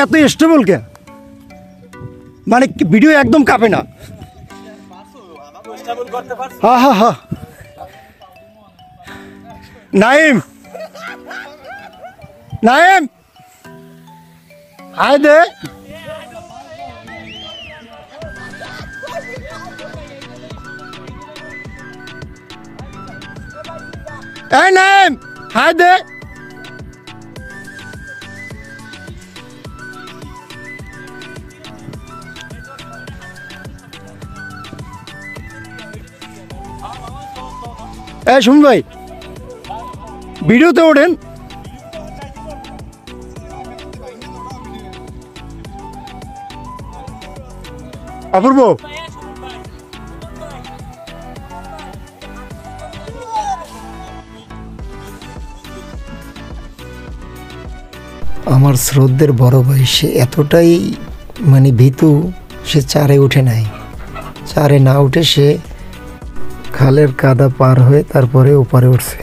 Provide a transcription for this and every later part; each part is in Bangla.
এত স্টেবল কে? মানে ভিডিও একদম কাঁপে না। হ্যাঁ হ্যাঁ হ্যাঁ নাইম নাইম হাই দে। এই নাইম হাই দে। শুন ভাই ভিডিওতে ওঠেন। অপূর্ব আমার শ্রদ্ধের বড় ভাই, সে এতটাই মানে ভীতু, সে চারে উঠে নাই। চারে না উঠে সে খালের কাদা পার হয়ে তারপরে ওপারে উঠছে।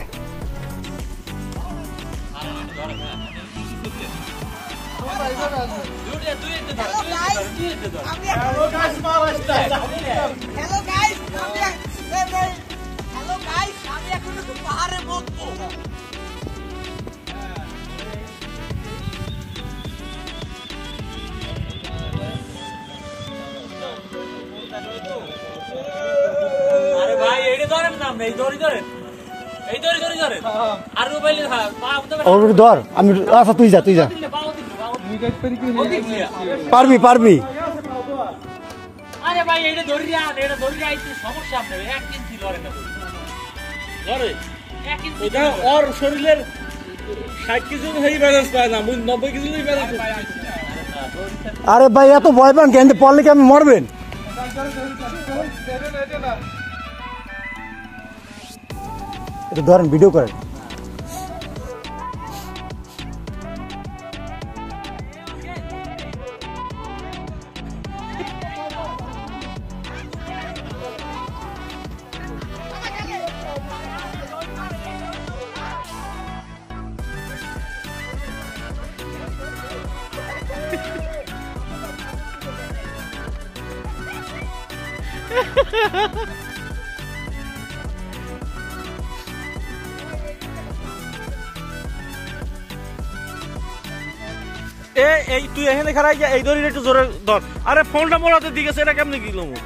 ধর আমি আচ্ছা তুই যা পারবি পারবি। আরে ভাই এটা ধরি না, এটা ধরি না, একটু সমস্যা আপনার 1 ইঞ্চি ধরে না ধরে 1 ইঞ্চি এটা ওর শরীরের 60 কেজি হই ব্যালেন্স পায় না, 90 কেজি হই ব্যালেন্স। আরে ভাই এত ভয় পান কেন? পড়লে কি আপনি মরবেন? এটা ধরেন ভিডিও করেন। এই তুই এখানে খারাই যা, এই দড়িটা একটু জোরে ধর। আরে ফোনটা মোড়াতে দিকে সেটা কেমনে কি লমু?